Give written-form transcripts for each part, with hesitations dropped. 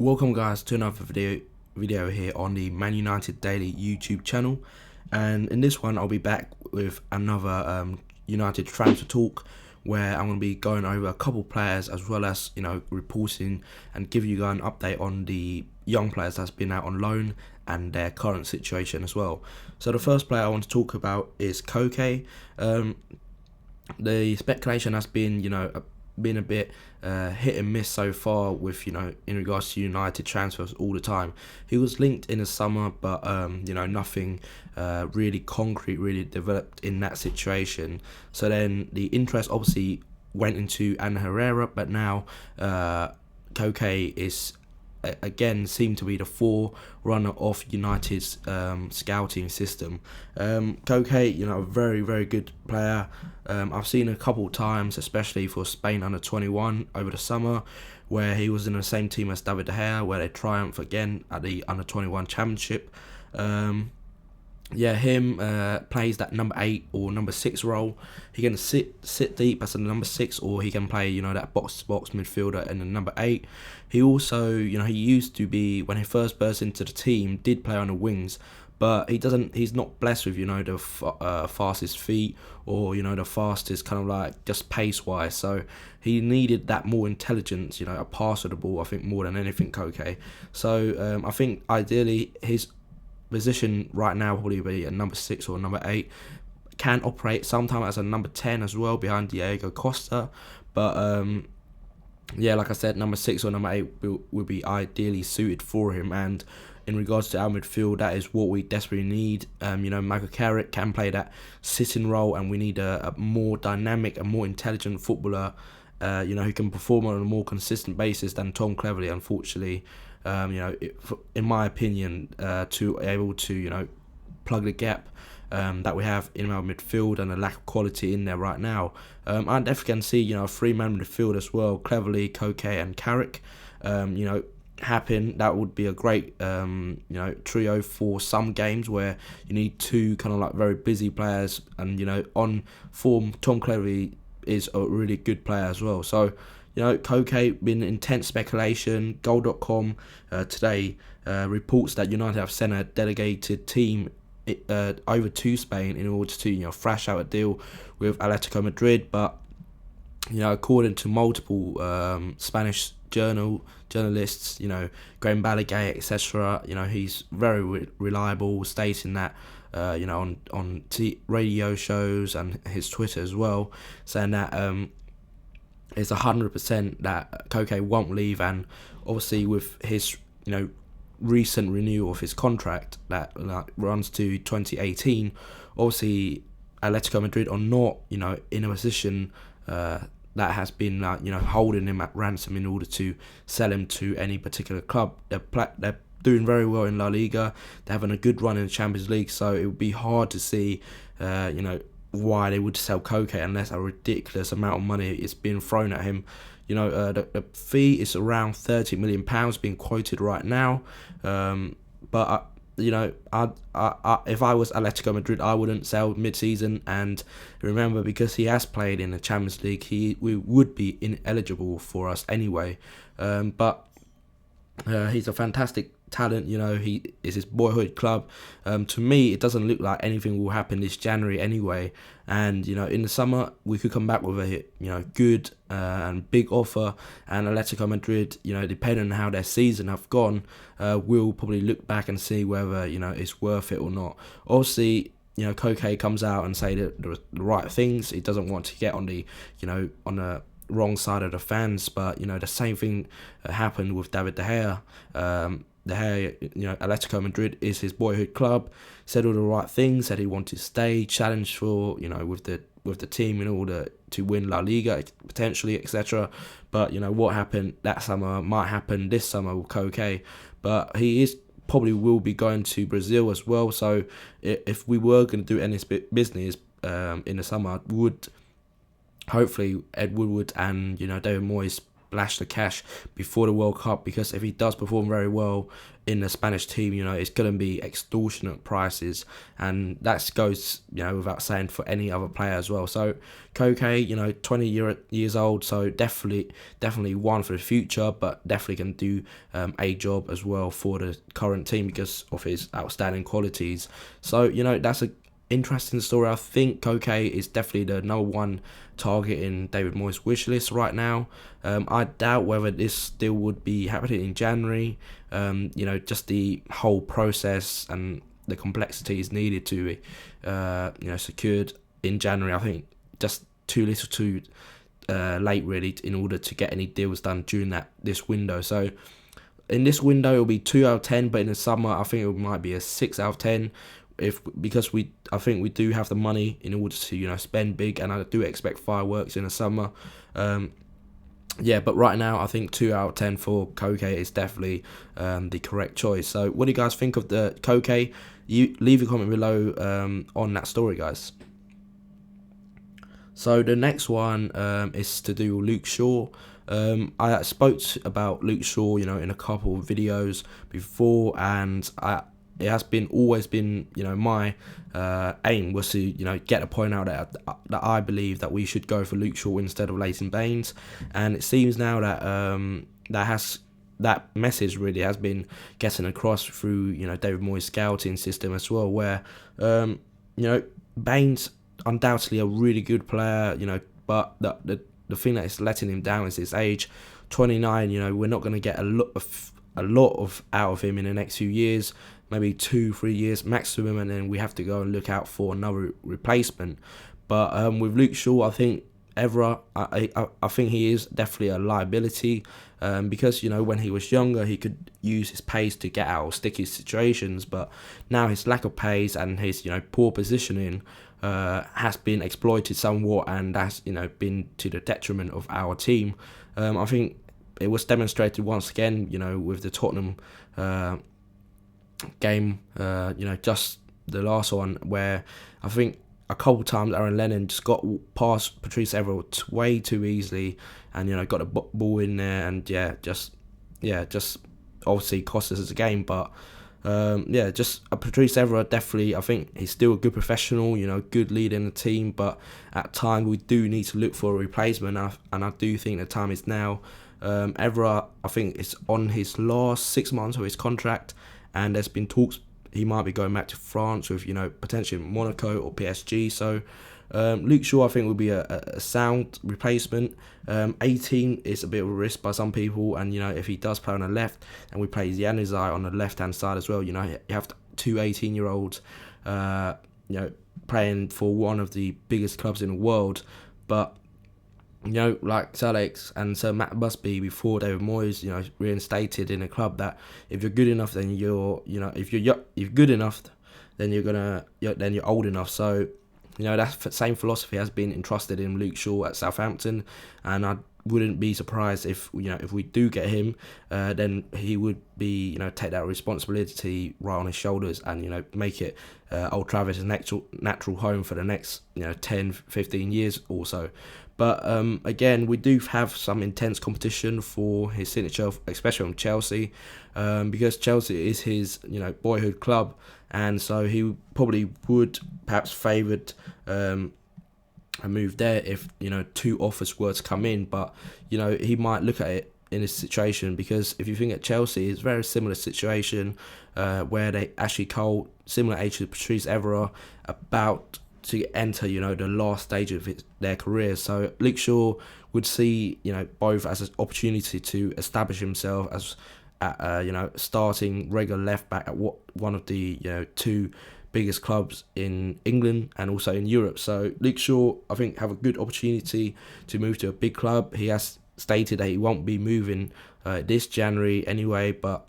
Welcome guys to another video here on the Man United Daily YouTube channel, and in this one I'll be back with another United transfer talk where I'm going to be going over a couple players as well as reporting and give you guys an update on the young players that's been out on loan and their current situation as well. So the first player I want to talk about is Koke. The speculation has been been a bit hit and miss so far with in regards to United transfers all the time. He was linked in the summer, but nothing really concrete really developed in that situation. So then the interest obviously went into Ana Herrera, but now Koke is again seem to be the forerunner of United's scouting system. Koke, a very good player. I've seen a couple times, especially for Spain under 21 over the summer, where he was in the same team as David De Gea, where they triumph again at the under 21 championship. Him plays that number 8 or number 6 role. He can sit deep as a number 6, or he can play that box-to-box midfielder in the number 8. He also, he used to be, when he first burst into the team, did play on the wings, but he's not blessed with the fastest feet, or the fastest kind of like just pace wise. So he needed that more intelligence, a pass of the ball, I think, more than anything, Koke. So I think ideally his position right now probably be a number 6 or number 8. Can operate sometimes as a number 10 as well behind Diego Costa, but like I said, number 6 or number 8 will be ideally suited for him. And in regards to our midfield, that is what we desperately need. Michael Carrick can play that sitting role, and we need a more dynamic and more intelligent footballer, who can perform on a more consistent basis than Tom Cleverley, unfortunately. In my opinion, to able to plug the gap that we have in our midfield and the lack of quality in there right now. I definitely can see a 3-man midfield as well: Cleverley, Koke, and Carrick. Happen that would be a great trio for some games where you need two kind of like very busy players, and on form Tom Cleverley is a really good player as well. So Koke, been intense speculation. Goal.com today reports that United have sent a delegated team over to Spain in order to thrash out a deal with Atletico Madrid. But according to multiple Spanish journalists, Graham Balagay, etc., he's very reliable, stating that on radio shows and his Twitter as well, saying that it's 100% that Koke won't leave. And obviously with his recent renewal of his contract that runs to 2018, obviously Atletico Madrid are not in a position that has been holding him at ransom in order to sell him to any particular club. They're doing very well in La Liga. They're having a good run in the Champions League, so it would be hard to see why they would sell Koke unless a ridiculous amount of money is being thrown at him. The fee is around £30 million being quoted right now. But if I was Atletico Madrid, I wouldn't sell mid-season. And remember, because he has played in the Champions League, we would be ineligible for us anyway. But he's a fantastic talent. He is his boyhood club. To me, it doesn't look like anything will happen this January anyway. And in the summer we could come back with a good and big offer, and Atletico Madrid, depending on how their season have gone, will probably look back and see whether it's worth it or not. Obviously, Koke comes out and say the right things. He doesn't want to get on the on the wrong side of the fans, but the same thing happened with David De Gea. De Gea, Atletico Madrid is his boyhood club. Said all the right things. Said he wanted to stay, challenge for with the team in order to win La Liga potentially, etc. But what happened that summer might happen this summer with Koke. But he probably will be going to Brazil as well. So if we were going to do any business in the summer, would hopefully Ed Woodward and David Moyes splash the cash before the World Cup, because if he does perform very well in the Spanish team, it's going to be extortionate prices, and that goes, without saying, for any other player as well. So Koke, 20 years old, so definitely one for the future, but definitely can do a job as well for the current team because of his outstanding qualities. So that's a interesting story. I think Koke is definitely the number one target in David Moyes' wish list right now. I doubt whether this still would be happening in January. Just the whole process and the complexities needed to be, secured in January. I think just too little too late really in order to get any deals done during this window. So in this window it'll be 2 out of 10, but in the summer I think it might be a 6 out of 10. Because I think we do have the money in order to spend big, and I do expect fireworks in the summer. But right now I think 2 out of 10 for Koke is definitely the correct choice. So what do you guys think of the Koke? You leave a comment below on that story, guys. So the next one is to do with Luke Shaw. I spoke about Luke Shaw, in a couple of videos before, and it has always been, my aim was to, get a point out that I believe that we should go for Luke Shaw instead of Leighton Baines, and it seems now that that message really has been getting across through, David Moyes' scouting system as well, where, Baines undoubtedly a really good player, but the thing that is letting him down is his age, 29. We're not going to get a lot of out of him in the next few years. Maybe 2-3 years maximum, and then we have to go and look out for another replacement. But with Luke Shaw, I think Evra, I think he is definitely a liability, because when he was younger he could use his pace to get out of sticky situations, but now his lack of pace and his poor positioning has been exploited somewhat, and that's been to the detriment of our team. I think it was demonstrated once again, with the Tottenham game, just the last one, where I think a couple times Aaron Lennon just got past Patrice Evra way too easily, and got a ball in there, and just obviously cost us the game. But just Patrice Evra, definitely I think he's still a good professional, good leader in the team, but at times we do need to look for a replacement, and I do think the time is now. Evra, I think, is on his last 6 months of his contract, and there's been talks he might be going back to France with, potentially Monaco or PSG. So Luke Shaw, I think, will be a sound replacement. 18 is a bit of a risk by some people, and if he does play on the left and we play Januzaj on the left hand side as well, you have two 18-year-olds playing for one of the biggest clubs in the world. But like Sir Alex and Sir Matt Busby before David Moyes, reinstated in a club, that if you're good enough, then if you're good enough, then you're old enough. So, that same philosophy has been entrusted in Luke Shaw at Southampton, and I wouldn't be surprised if we do get him, then he would be take that responsibility right on his shoulders, and make it Old Trafford a natural home for the next 10-15 years or so. But again, we do have some intense competition for his signature, especially from Chelsea, because Chelsea is his boyhood club, and so he probably would perhaps favoured a move there if 2 offers were to come in. But he might look at it in this situation, because if you think at Chelsea, it's a very similar situation where they actually called similar age to Patrice Evra, about to enter the last stage of their career. So Luke Shaw would see both as an opportunity to establish himself as starting regular left back at one of the 2 biggest clubs in England and also in Europe. So Luke Shaw, I think, have a good opportunity to move to a big club. He has stated that he won't be moving this January anyway, but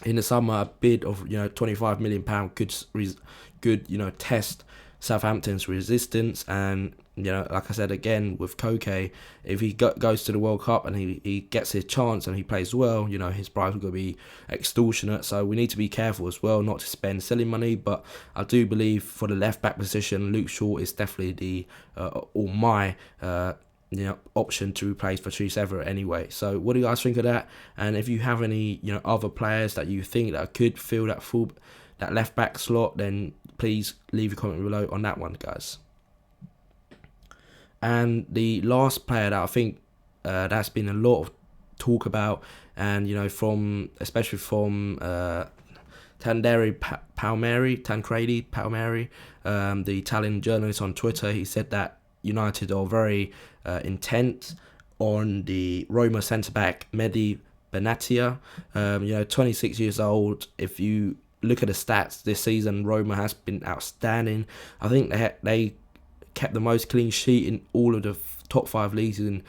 in the summer a bid of £25 million could test Southampton's resistance. And like I said again with Koke, if he goes to the World Cup and he gets his chance and he plays well, his price will go be extortionate. So we need to be careful as well not to spend silly money. But I do believe for the left back position, Luke Shaw is definitely my option to replace Patrice Evra anyway. So what do you guys think of that? And if you have any other players that you think that could fill that left back slot, then please leave a comment below on that one, guys. And the last player that I think that's been a lot of talk about, and especially from Tancredi Palmieri, the Italian journalist on Twitter, he said that United are very intent on the Roma centre-back Mehdi Benatia. 26 years old. If you look at the stats this season, Roma has been outstanding. I think they kept the most clean sheet in all of the top 5 leagues in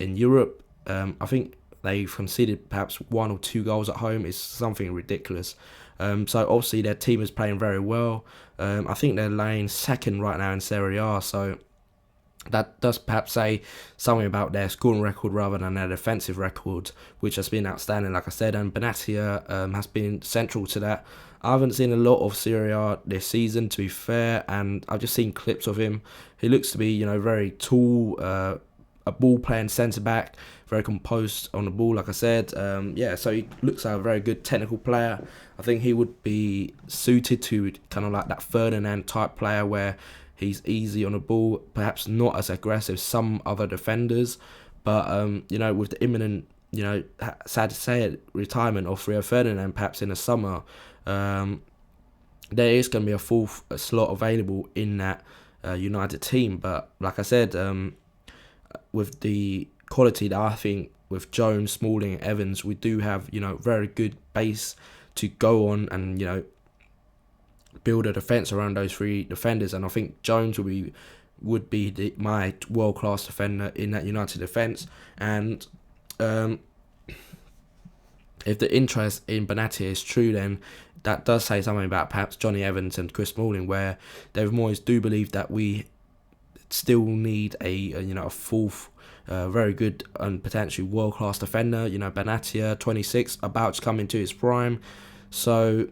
Europe. I think they've conceded perhaps 1 or 2 goals at home. It's something ridiculous. So obviously their team is playing very well. I think they're laying second right now in Serie A, so that does perhaps say something about their scoring record rather than their defensive record, which has been outstanding, like I said, and Benatia has been central to that. I haven't seen a lot of Serie A this season, to be fair, and I've just seen clips of him. He looks to be, very tall, a ball-playing centre-back, very composed on the ball, like I said. So he looks like a very good technical player. I think he would be suited to kind of like that Ferdinand type player where he's easy on the ball, perhaps not as aggressive as some other defenders, but with the imminent, sad to say it, retirement of Rio Ferdinand, perhaps in the summer, there is going to be a full slot available in that United team. But like I said, with the quality that I think with Jones, Smalling, and Evans, we do have very good base to go on and build a defence around those 3 defenders, and I think Jones would be my world-class defender in that United defence. And if the interest in Benatia is true, then that does say something about perhaps Johnny Evans and Chris Smalling, where David Moyes do believe that we still need a fourth very good and potentially world-class defender. Benatia, 26, about to come into his prime. So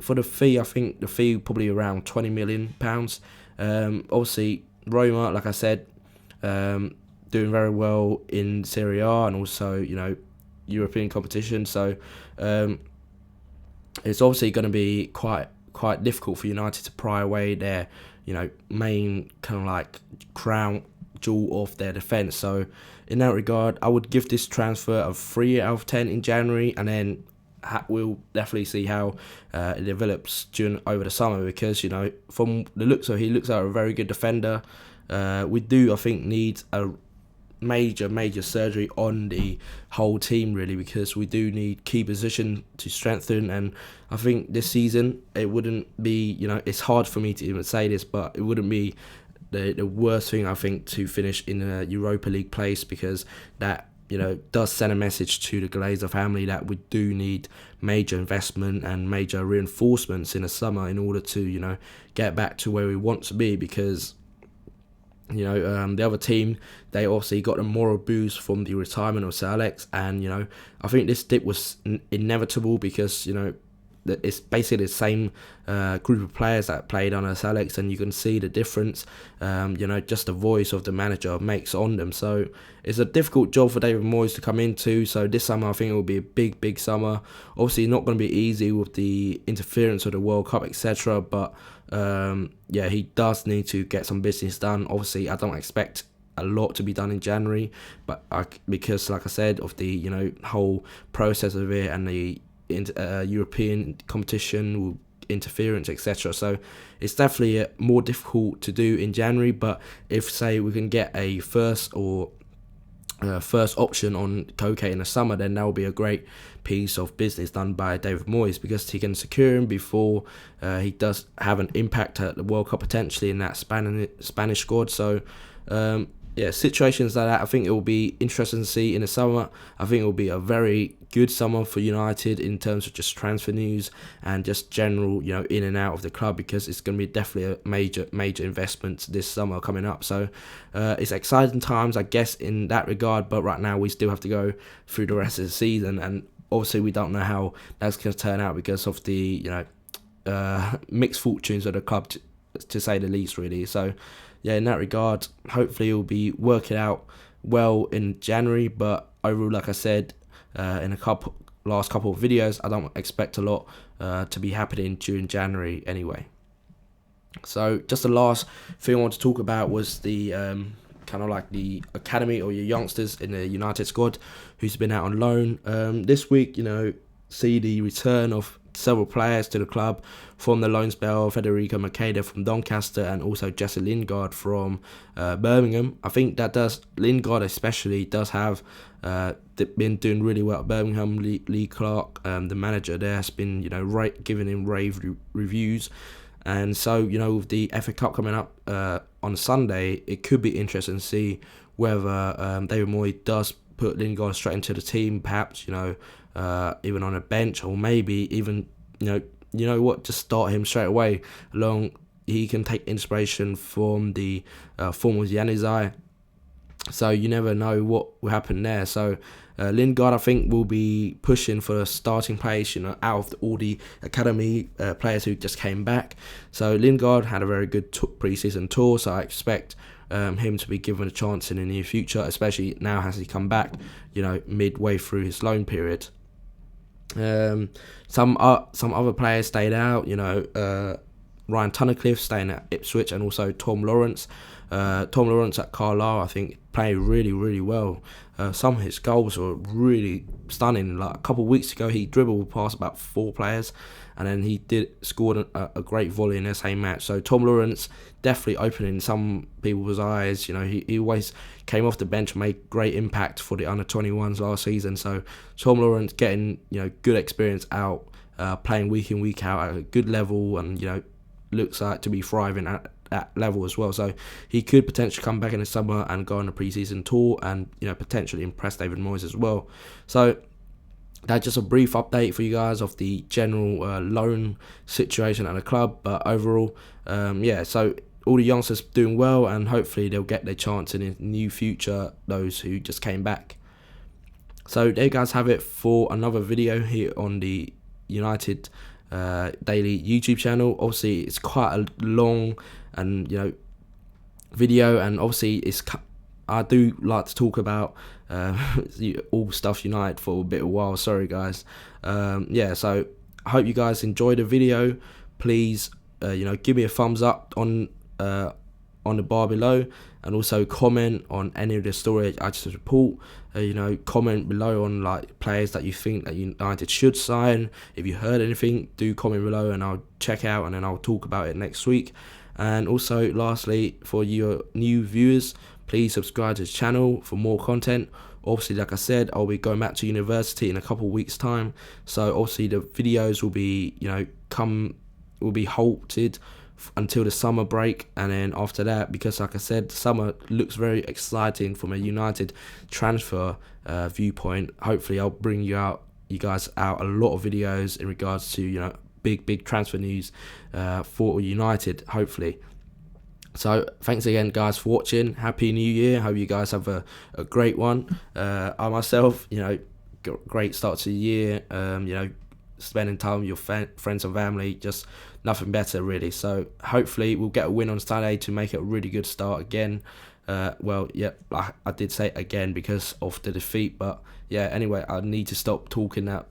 for the fee, I think the fee probably around £20 million. Obviously, Roma, like I said, doing very well in Serie A and also, European competition. So it's obviously going to be quite difficult for United to pry away their, main kind of like crown jewel of their defence. So in that regard, I would give this transfer a 3 out of 10 in January, and then we'll definitely see how it develops over the summer, because from the looks of it, he looks like a very good defender. We do, I think, need a major surgery on the whole team, really, because we do need key position to strengthen. And I think this season it wouldn't be, it's hard for me to even say this, but it wouldn't be the worst thing, I think, to finish in a Europa League place, because that does send a message to the Glazer family that we do need major investment and major reinforcements in the summer in order to, get back to where we want to be. Because, the other team, they obviously got a moral boost from the retirement of Sir Alex, and, I think this dip was inevitable, because, it's basically the same group of players that played on Sir Alex, and you can see the difference, just the voice of the manager makes on them. So it's a difficult job for David Moyes to come into. So this summer, I think it will be a big summer. Obviously, not going to be easy with the interference of the World Cup, etc. But he does need to get some business done. Obviously, I don't expect a lot to be done in January, but because, like I said, of the whole process of it and the European competition interference, etc. So it's definitely more difficult to do in January. But if, say, we can get a first option on Koke in the summer, then that will be a great piece of business done by David Moyes, because he can secure him before he does have an impact at the World Cup potentially in that Spanish squad. So situations like that, I think it will be interesting to see in the summer. I think it will be a very good summer for United in terms of just transfer news and just general, in and out of the club, because it's going to be definitely a major investment this summer coming up. So it's exciting times, I guess, in that regard. But right now, we still have to go through the rest of the season, and obviously we don't know how that's going to turn out because of the mixed fortunes of the club, to say the least, really. So yeah, in that regard, hopefully he'll be working out well in January. But overall, like I said in last couple of videos, I don't expect a lot to be happening during January anyway. So just the last thing I want to talk about was the kind of like the academy or your youngsters in the United squad who's been out on loan. This week, see the return of several players to the club from the loan spell: Federico Makeda from Doncaster and also Jesse Lingard from Birmingham. I think Lingard especially does have been doing really well at Birmingham. Lee Clark, the manager there, has been giving him rave reviews. And so, with the FA Cup coming up on Sunday, it could be interesting to see whether David Moyes does put Lingard straight into the team, perhaps, even on a bench, or maybe even, just start him straight away. He can take inspiration from the form of Januzaj. So you never know what will happen there. So Lingard, I think, will be pushing for a starting place, out of all the academy players who just came back. So Lingard had a very good pre-season tour, so I expect him to be given a chance in the near future, especially now as he come back, midway through his loan period. Some other players stayed out, Ryan Tunnicliffe staying at Ipswich, and also Tom Lawrence. Tom Lawrence at Carlisle, I think, played really, really well. Some of his goals were really stunning. Like a couple of weeks ago, he dribbled past about 4 players, and then he scored a great volley in the same match. So Tom Lawrence definitely opening some people's eyes. He always came off the bench and made great impact for the under-21s last season. So Tom Lawrence getting good experience out, playing week in, week out at a good level, and looks like to be thriving at that level as well. So he could potentially come back in the summer and go on a pre-season tour and potentially impress David Moyes as well. So that's just a brief update for you guys of the general loan situation at the club. But overall, so all the youngsters doing well, and hopefully they'll get their chance in the new future, those who just came back. So there you guys have it for another video here on the United Daily YouTube channel. Obviously it's quite a long and video, and obviously I do like to talk about all stuff United for a bit of a while. Sorry guys. So I hope you guys enjoyed the video. Please give me a thumbs up on the bar below, and also comment on any of the stories I just report. Comment below on like players that you think that United should sign. If you heard anything, do comment below and I'll check out, and then I'll talk about it next week. And also lastly, for your new viewers, please subscribe to this channel for more content. Obviously, like I said, I'll be going back to university in a couple of weeks time, so obviously the videos will be halted until the summer break. And then after that, because like I said, summer looks very exciting from a United transfer viewpoint, hopefully I'll bring you guys out a lot of videos in regards to big transfer news for United, hopefully. So thanks again guys for watching. Happy New Year. Hope you guys have a great one. I myself, great start to the year. Spending time with your friends and family, just nothing better really. So hopefully we'll get a win on Saturday to make it a really good start again. I did say again because of the defeat, but yeah, anyway, I need to stop talking that.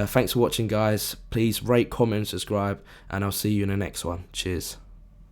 Thanks for watching guys. Please rate, comment, subscribe, and I'll see you in the next one. Cheers.